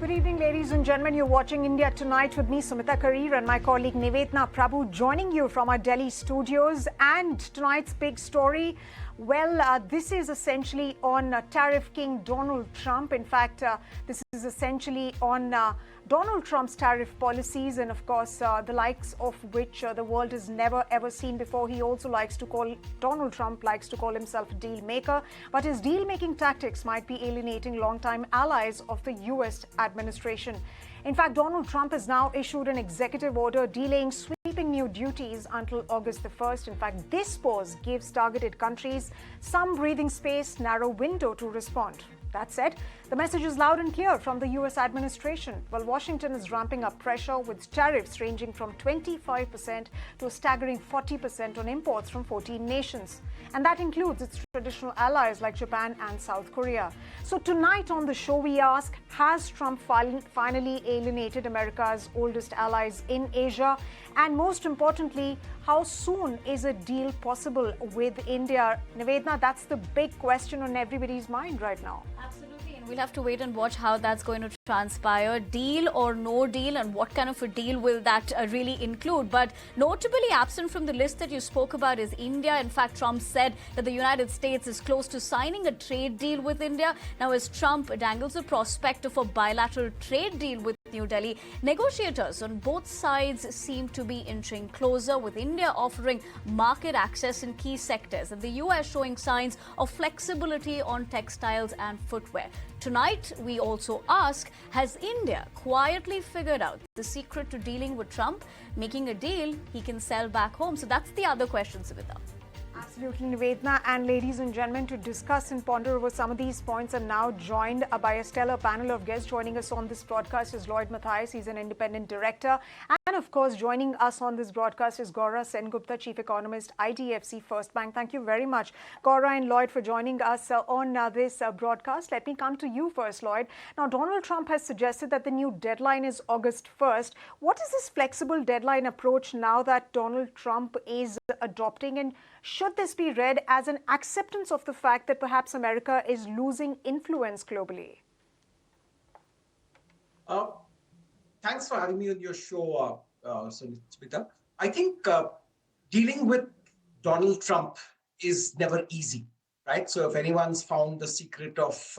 Good evening, ladies and gentlemen. You're watching India Tonight with me, Sumita Karir, and my colleague Nivedna Prabhu, joining you from our Delhi studios. And tonight's big story, well, this is essentially on Tariff King Donald Trump. In fact, this is essentially on Donald Trump's tariff policies, and of course, the likes of which the world has never ever seen before. Donald Trump likes to call himself a deal maker, but his deal making tactics might be alienating longtime allies of the US administration. In fact, Donald Trump has now issued an executive order delaying sweeping new duties until August the 1st. In fact, this pause gives targeted countries some breathing space, narrow window to respond. That said, the message is loud and clear from the US administration. While Washington is ramping up pressure with tariffs ranging from 25% to a staggering 40% on imports from 14 nations. And that includes its traditional allies like Japan and South Korea. So tonight on the show, we ask, has Trump finally alienated America's oldest allies in Asia? And most importantly, how soon is a deal possible with India? Nivedna, that's the big question on everybody's mind right now. Absolutely, and we'll have to wait and watch how that's going to transpire. Deal or no deal, and what kind of a deal will that really include? But notably absent from the list that you spoke about is India. In fact, Trump said that the United States is close to signing a trade deal with India. Now, as Trump dangles the prospect of a bilateral trade deal with New Delhi, negotiators on both sides seem to be inching closer, with India offering market access in key sectors and the US showing signs of flexibility on textiles and footwear. Tonight, we also ask, has India quietly figured out the secret to dealing with Trump, making a deal he can sell back home? So that's the other question, Savita. Absolutely, Nivedna. And ladies and gentlemen, to discuss and ponder over some of these points, are now joined by a stellar panel of guests. Joining us on this broadcast is Lloyd Matthias. He's an independent director. And of course, joining us on this broadcast is Gaura Sengupta, Chief Economist, IDFC First Bank. Thank you very much, Gaura and Lloyd, for joining us on this broadcast. Let me come to you first, Lloyd. Now, Donald Trump has suggested that the new deadline is August 1st. What is this flexible deadline approach now that Donald Trump is adopting? And should this be read as an acceptance of the fact that perhaps America is losing influence globally? Thanks for having me on your show, Smita. I think dealing with Donald Trump is never easy, right? So if anyone's found the secret of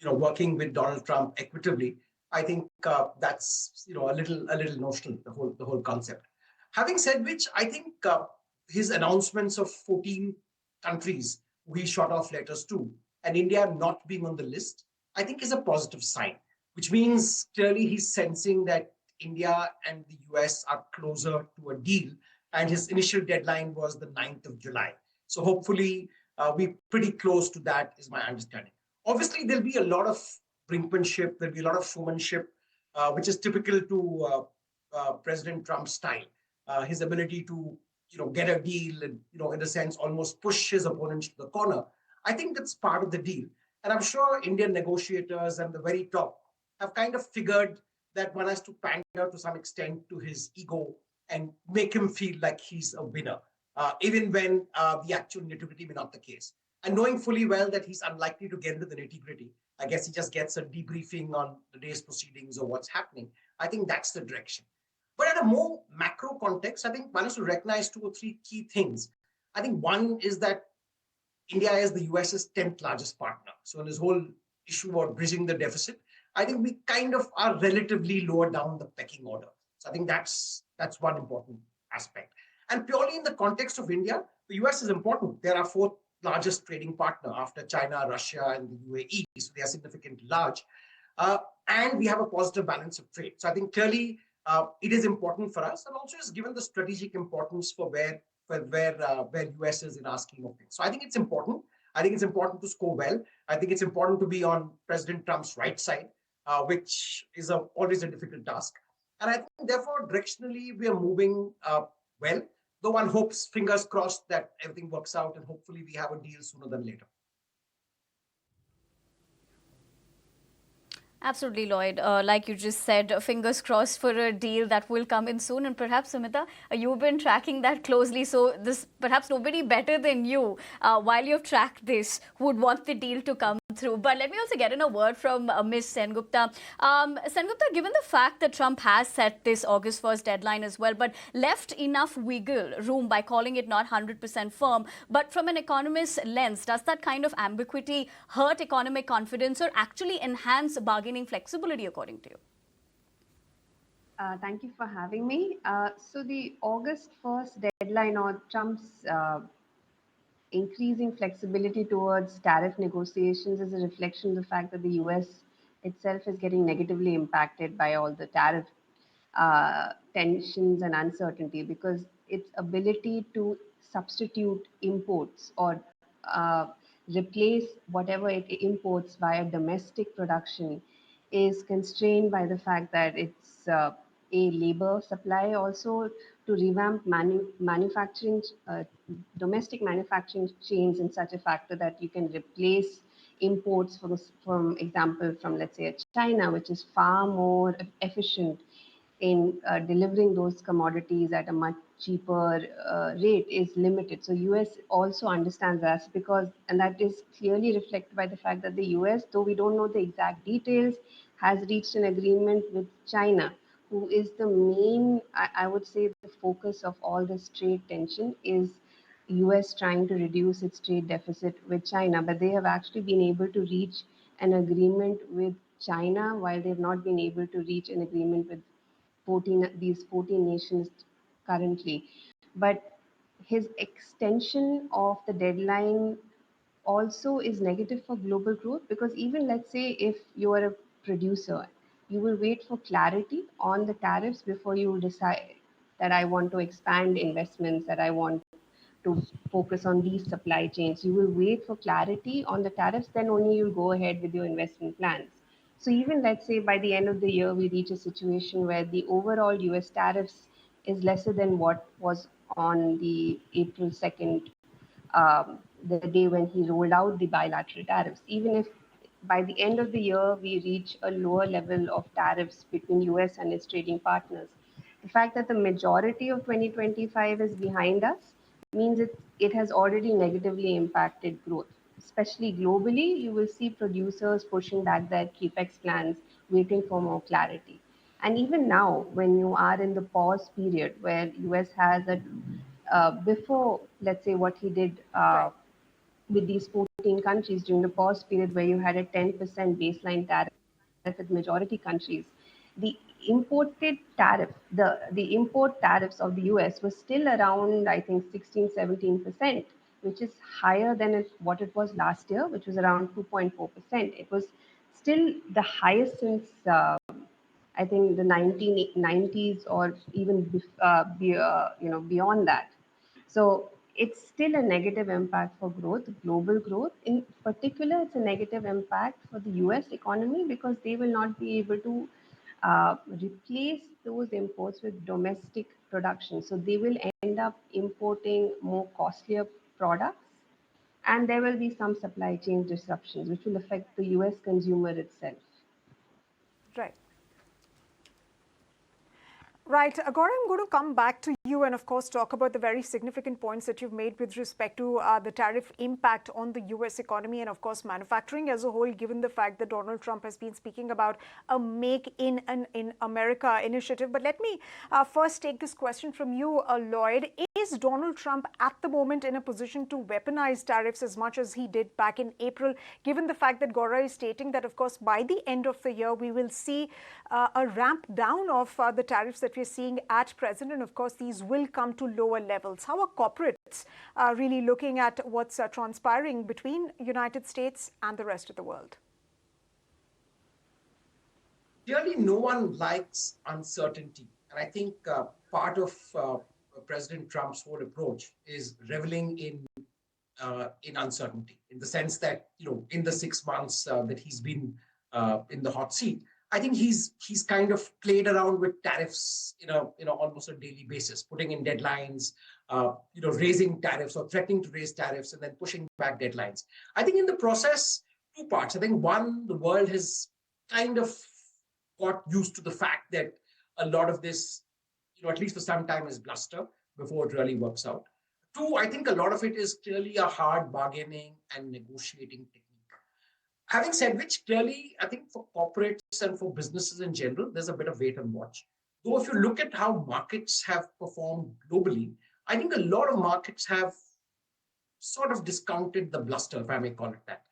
working with Donald Trump equitably, I think that's a little notional, the whole concept. Having said which, I think his announcements of 14 countries we shot off letters to, and India not being on the list, I think is a positive sign, which means clearly he's sensing that India and the US are closer to a deal, and his initial deadline was the 9th of July. So hopefully we're pretty close to that, is my understanding. Obviously, there'll be a lot of brinkmanship, there'll be a lot of showmanship, which is typical to President Trump's style. His ability to get a deal and, in a sense, almost push his opponents to the corner. I think that's part of the deal. And I'm sure Indian negotiators and the very top have kind of figured that one has to pander to some extent to his ego and make him feel like he's a winner, even when the actual nitty-gritty may not the case. And knowing fully well that he's unlikely to get into the nitty-gritty, I guess he just gets a debriefing on the day's proceedings or what's happening. I think that's the direction. But at a more macro context, I think one has to recognize 2 or 3 key things. I think one is that India is the US's 10th largest partner. So in this whole issue about bridging the deficit, I think we kind of are relatively lower down the pecking order. So I think that's one important aspect. And purely in the context of India, the US is important. They're our 4th largest trading partner after China, Russia, and the UAE. So they are significantly large. And we have a positive balance of trade. So I think clearly, it is important for us, and also is given the strategic importance for where US is in our scheme of things. So I think it's important. I think it's important to score well. I think it's important to be on President Trump's right side, which is always a difficult task. And I think, therefore, directionally, we are moving well, though one hopes, fingers crossed, that everything works out and hopefully we have a deal sooner than later. Absolutely, Lloyd. Like you just said, fingers crossed for a deal that will come in soon. And perhaps, Sumita, you've been tracking that closely. So this perhaps nobody better than you, while you've tracked this, would want the deal to come through. But let me also get in a word from Ms. Sengupta. Sengupta, given the fact that Trump has set this August 1st deadline as well, but left enough wiggle room by calling it not 100% firm, but from an economist's lens, does that kind of ambiguity hurt economic confidence or actually enhance bargaining flexibility, according to you? Thank you for having me. So the August 1st deadline or Trump's increasing flexibility towards tariff negotiations is a reflection of the fact that the US itself is getting negatively impacted by all the tariff tensions and uncertainty, because its ability to substitute imports or uh, replace whatever it imports via domestic production is constrained by the fact that it's a labor supply, also to revamp manufacturing, domestic manufacturing chains in such a factor that you can replace imports from example from, let's say, China, which is far more efficient in delivering those commodities at a much cheaper rate, is limited. So US also understands that, because, and that is clearly reflected by the fact that the US, though we don't know the exact details, has reached an agreement with China, who is the main, I would say, the focus of all this trade tension is US trying to reduce its trade deficit with China. But they have actually been able to reach an agreement with China, while they've not been able to reach an agreement with 14 nations currently. But his extension of the deadline also is negative for global growth, because even, let's say, if you are a producer, you will wait for clarity on the tariffs before you decide that I want to expand investments, that I want to focus on these supply chains. You will wait for clarity on the tariffs, then only you'll go ahead with your investment plans. So even, let's say, by the end of the year, we reach a situation where the overall US tariffs is lesser than what was on the April 2nd, the day when he rolled out the bilateral tariffs. Even if by the end of the year we reach a lower level of tariffs between US and its trading partners, the fact that the majority of 2025 is behind us means it has already negatively impacted growth. Especially globally, you will see producers pushing back their capex plans, waiting for more clarity. And even now, when you are in the pause period where US has a before, let's say, what he did Right. with these 14 countries during the pause period, where you had a 10% baseline tariff with majority countries, the imported tariff, the import tariffs of the US was still around, I think, 16, 17%, which is higher than what it was last year, which was around 2.4%. It was still the highest since I think the 1990s, or even beyond that. So it's still a negative impact for growth, global growth. In particular, it's a negative impact for the US economy, because they will not be able to replace those imports with domestic production. So they will end up importing more costlier products, and there will be some supply chain disruptions, which will affect the US consumer itself. Right. Right. Agora, I'm going to come back to you and, of course, talk about the very significant points that you've made with respect to the tariff impact on the US economy and, of course, manufacturing as a whole, given the fact that Donald Trump has been speaking about a Make in America initiative. But let me first take this question from you, Lloyd. Is Donald Trump at the moment in a position to weaponize tariffs as much as he did back in April, given the fact that Gora is stating that, of course, by the end of the year, we will see a ramp down of the tariffs that we're seeing at present, and of course these will come to lower levels. How are corporates really looking at what's transpiring between United States and the rest of the world? Clearly, no one likes uncertainty, and I think part of President Trump's whole approach is reveling in uncertainty, in the sense that, in the 6 months that he's been in the hot seat, I think he's kind of played around with tariffs almost a daily basis, putting in deadlines, raising tariffs or threatening to raise tariffs and then pushing back deadlines. I think in the process, two parts. I think one, the world has kind of got used to the fact that a lot of this, at least for some time, is bluster before it really works out. Two, I think a lot of it is clearly a hard bargaining and negotiating technique. Having said which, clearly, I think for corporates and for businesses in general, there's a bit of wait and watch. Though, if you look at how markets have performed globally, I think a lot of markets have sort of discounted the bluster, if I may call it that.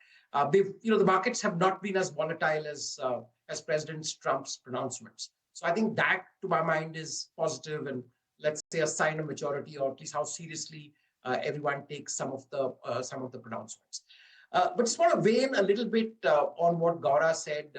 The markets have not been as volatile as President Trump's pronouncements. So I think that, to my mind, is positive and, let's say, a sign of maturity, or at least how seriously everyone takes some of the pronouncements. But just want to weigh in a little bit on what Gaura said,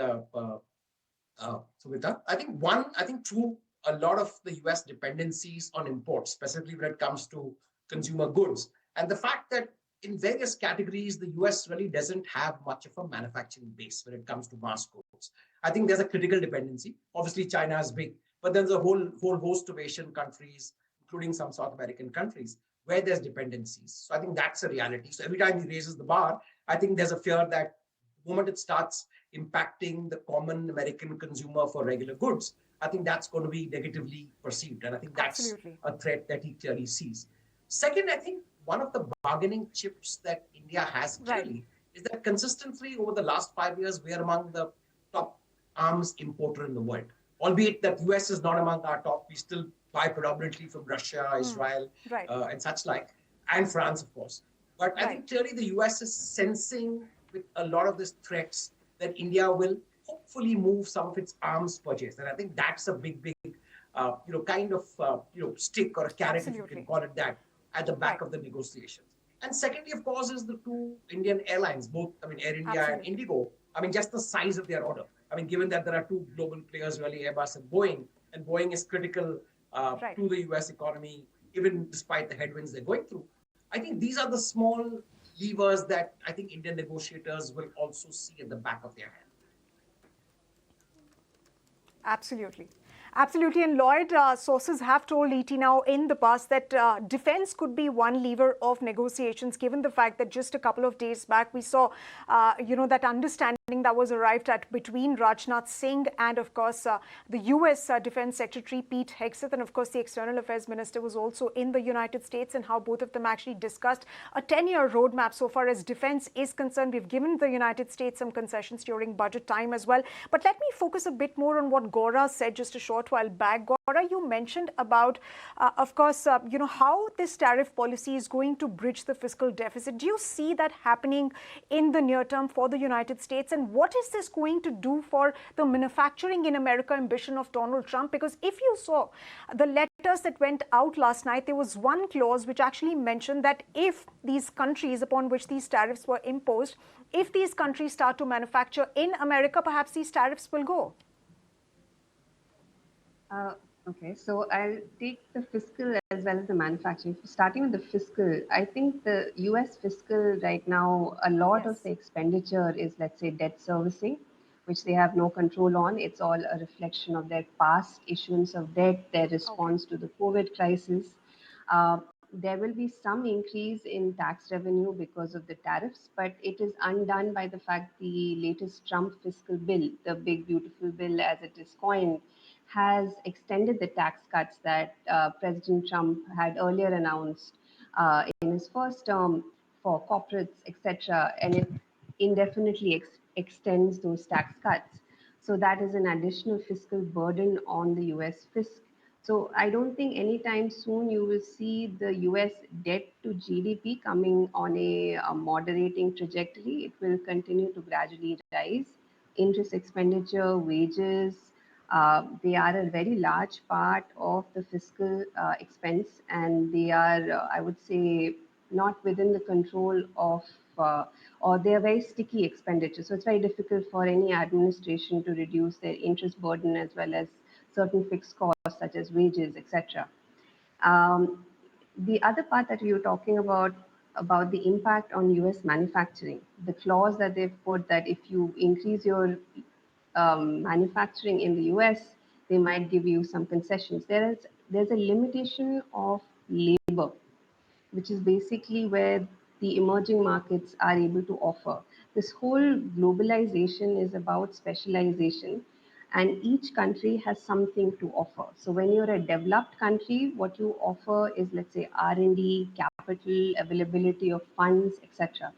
Sumita. I think through a lot of the US dependencies on imports, specifically when it comes to consumer goods, and the fact that in various categories, the US really doesn't have much of a manufacturing base when it comes to mass goods. I think there's a critical dependency. Obviously, China is big, but there's a whole host of Asian countries, including some South American countries, where there's dependencies. So I think that's a reality. So every time he raises the bar, I think there's a fear that the moment it starts impacting the common American consumer for regular goods, I think that's going to be negatively perceived. And I think that's Absolutely. a threat that he clearly sees. Second, I think one of the bargaining chips that India has clearly is that consistently over the last 5 years, we are among the top arms importer in the world. Albeit that US is not among our top, we still buy predominantly from Russia, Israel, Right. and such like, and France, of course. But I think clearly the US is sensing with a lot of these threats that India will hopefully move some of its arms purchase. And I think that's a big, kind of, stick or a carrot, if you can call it that, at the back of the negotiations. And secondly, of course, is the two Indian airlines, both, Air India and Indigo. Just the size of their order. Given that there are two global players, really, Airbus and Boeing is critical to the US economy, even despite the headwinds they're going through. I think these are the small levers that I think Indian negotiators will also see at the back of their hand. Absolutely. Absolutely. And Lloyd, sources have told ET now in the past that defense could be one lever of negotiations, given the fact that just a couple of days back we saw, that understanding that was arrived at between Rajnath Singh and, of course, the US Defense Secretary Pete Hegseth, and, of course, the External Affairs Minister was also in the United States, and how both of them actually discussed a 10-year roadmap so far as defense is concerned. We've given the United States some concessions during budget time as well. But let me focus a bit more on what Gaura said just a short while back. Gaura, you mentioned about, of course, how this tariff policy is going to bridge the fiscal deficit. Do you see that happening in the near term for the United States? And what is this going to do for the manufacturing in America ambition of Donald Trump? Because if you saw the letters that went out last night, there was one clause which actually mentioned that if these countries upon which these tariffs were imposed, if these countries start to manufacture in America, perhaps these tariffs will go. Okay, so I'll take the fiscal as well as the manufacturing. Starting with the fiscal, I think the US fiscal right now, a lot of the expenditure is, let's say, debt servicing, which they have no control on. It's all a reflection of their past issuance of debt, their response to the COVID crisis. There will be some increase in tax revenue because of the tariffs, but it is undone by the fact the latest Trump fiscal bill, the big beautiful bill as it is coined, has extended the tax cuts that President Trump had earlier announced in his first term for corporates, etc., and it indefinitely extends those tax cuts. So that is an additional fiscal burden on the US fisc. So I don't think anytime soon you will see the US debt to GDP coming on a moderating trajectory. It will continue to gradually rise. Interest expenditure, wages, they are a very large part of the fiscal expense, and they are, I would say, not within the control of, or they are very sticky expenditure. So it's very difficult for any administration to reduce their interest burden as well as certain fixed costs such as wages, etc. The other part that you were talking about the impact on US manufacturing, the clause that they've put that if you increase your manufacturing in the US, they might give you some concessions. There's a limitation of labor, which is basically where the emerging markets are able to offer. This whole globalization is about specialization, and each country has something to offer. So when you're a developed country, what you offer is, let's say, R&D, capital, availability of funds, etc.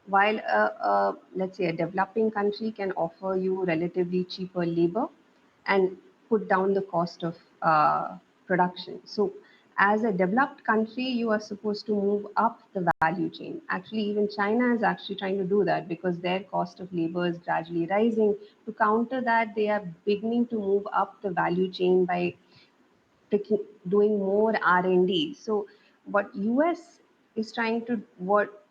while let's say a developing country can offer you relatively cheaper labor and put down the cost of production. So, as a developed country, you are supposed to move up the value chain. Actually, even China is actually trying to do that because their cost of labor is gradually rising. To counter that, they are beginning to move up the value chain by taking, doing more R&D. So, what US is trying to what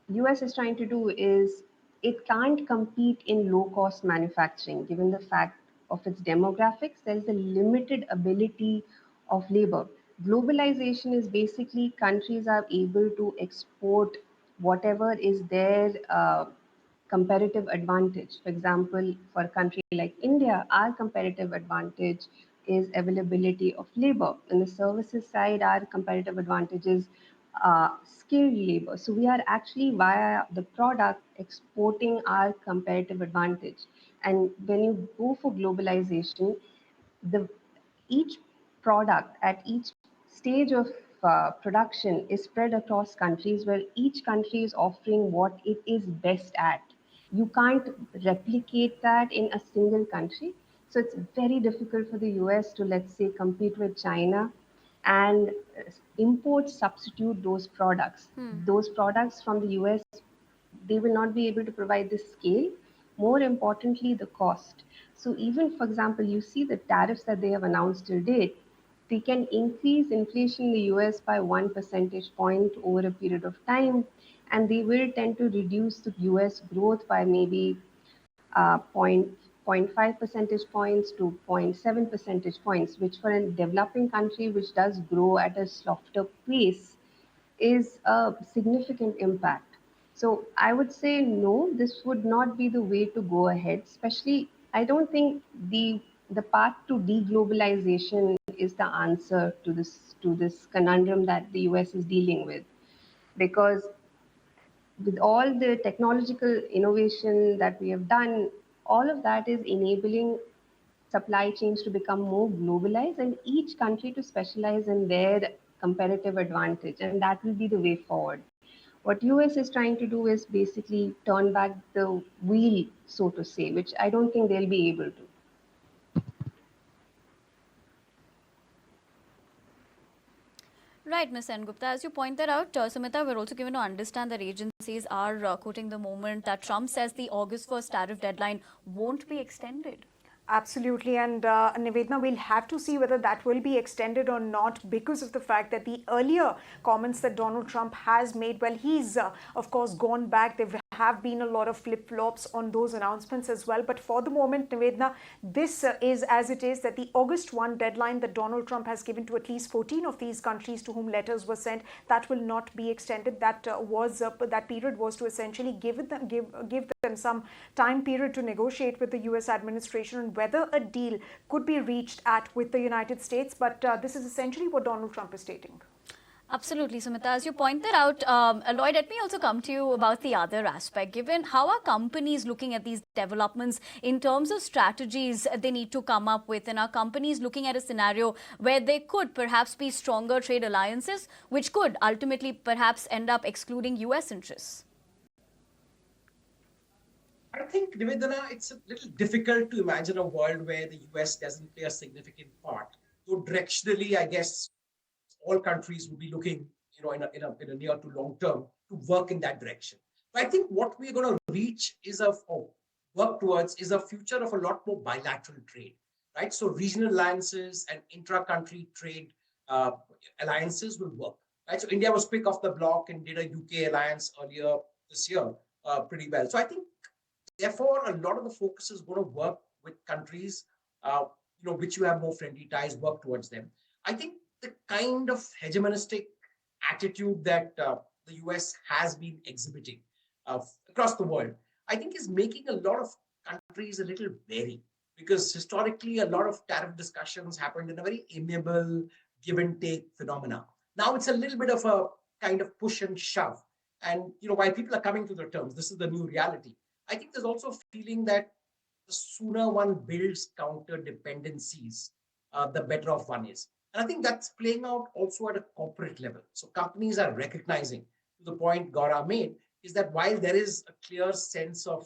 US is trying to do is it can't compete in low cost manufacturing given the fact of its demographics. There is a limited ability of labor. Globalization is basically countries are able to export whatever is their comparative advantage. For example, for a country like India, our comparative advantage is availability of labor. In the services side, our comparative advantage is skilled labor. So we are actually via the product exporting our comparative advantage. And when you go for globalization, the each product at each stage of production is spread across countries where each country is offering what it is best at. You can't replicate that in a single country. So it's very difficult for the US to, let's say, compete with China and import substitute those products. Those products from the US, they will not be able to provide the scale, more importantly, the cost. So, even for example, you see the tariffs that they have announced till date, they can increase inflation in the US by 1 percentage point over a period of time, and they will tend to reduce the US growth by maybe point, 0.5 percentage points to zero point 0.7 percentage points, which for a developing country which does grow at a softer pace is a significant impact. So I would say no, this would not be the way to go ahead. Especially, I don't think the path to deglobalization is the answer to this conundrum that the US is dealing with, because with all the technological innovation that we have done, all of that is enabling supply chains to become more globalized and each country to specialize in their comparative advantage, and that will be the way forward. What US is trying to do is basically turn back the wheel, so to say, which I don't think they'll be able to. Right, Ms. N. Gupta. As you pointed out, Sumita, we're also given to understand that agencies are quoting the moment that Trump says the August 1st tariff deadline won't be extended. Absolutely. And Nivedna, we'll have to see whether that will be extended or not because of the fact that the earlier comments that Donald Trump has made, well, he's, of course, gone back. There have been a lot of flip-flops on those announcements as well. But for the moment, Nivedna, this is as it is, that the August 1 deadline that Donald Trump has given to at least 14 of these countries to whom letters were sent, that will not be extended. That that period was to essentially give them some time period to negotiate with the US administration on whether a deal could be reached at with the United States. But this is essentially what Donald Trump is stating. Absolutely, Sumita. As you pointed out, Lloyd, let me also come to you about the other aspect. Given how are companies looking at these developments in terms of strategies they need to come up with, and are companies looking at a scenario where there could perhaps be stronger trade alliances, which could ultimately perhaps end up excluding US interests? I think, Nivedana, it's a little difficult to imagine a world where the US doesn't play a significant part. So directionally, I guess all countries will be looking, in a near to long term to work in that direction. But I think what we're going to reach is or work towards is a future of a lot more bilateral trade, right? So regional alliances and intra-country trade uh, alliances will work, right? So India was quick off the block and did a UK alliance earlier this year pretty well. So I think therefore, a lot of the focus is going to work with countries, which you have more friendly ties, work towards them. I think the kind of hegemonistic attitude that the US has been exhibiting across the world, I think is making a lot of countries a little wary because historically a lot of tariff discussions happened in a very amiable give and take phenomena. Now it's a little bit of a kind of push and shove. And while people are coming to the terms, this is the new reality. I think there's also a feeling that the sooner one builds counter dependencies, the better off one is. And I think that's playing out also at a corporate level. So companies are recognizing, to the point Gaura made, is that while there is a clear sense of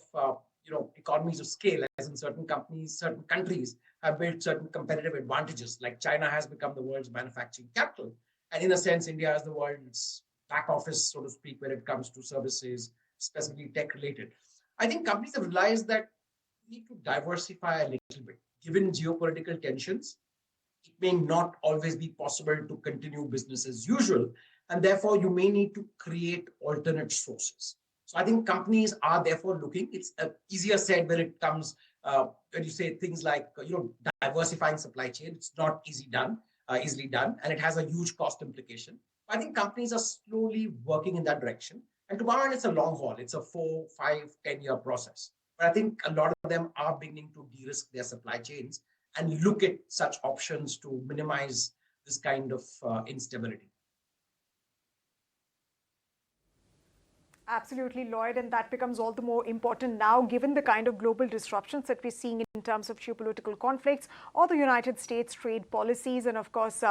economies of scale, as in certain companies, certain countries have built certain competitive advantages, like China has become the world's manufacturing capital, and in a sense, India is the world's back office, so to speak, when it comes to services, specifically tech related. I think companies have realized that we need to diversify a little bit. Given geopolitical tensions, it may not always be possible to continue business as usual, and therefore you may need to create alternate sources. So I think companies are therefore looking. It's easier said when it comes when you say things like diversifying supply chain. It's not easily done, and it has a huge cost implication. I think companies are slowly working in that direction. And to my mind, it's a long haul. It's a 4, 5, 10-year process. But I think a lot of them are beginning to de-risk their supply chains and look at such options to minimize this kind of instability. Absolutely, Lloyd, and that becomes all the more important now, given the kind of global disruptions that we're seeing in terms of geopolitical conflicts or the United States trade policies. And of course,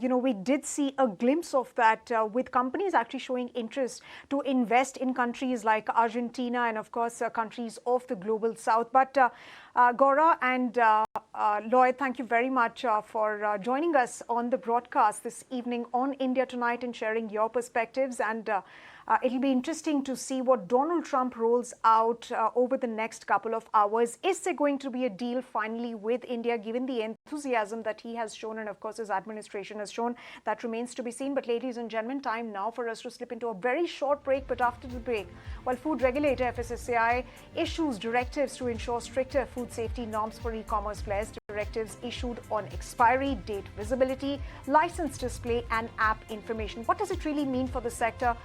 we did see a glimpse of that with companies actually showing interest to invest in countries like Argentina and, of course, countries of the global south. But Gaura and Lloyd, thank you very much for joining us on the broadcast this evening on India Tonight and sharing your perspectives. And it'll be interesting to see what Donald Trump rolls out over the next couple of hours. Is there going to be a deal finally with India, given the enthusiasm that he has shown and, of course, his administration has shown? That remains to be seen. But ladies and gentlemen, time now for us to slip into a very short break. But after the break, while food regulator FSSAI issues directives to ensure stricter food safety norms for e-commerce players, directives issued on expiry, date visibility, license display and app information. What does it really mean for the sector?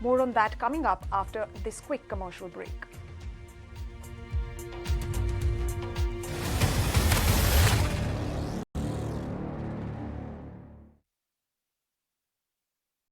More on that coming up after this quick commercial break.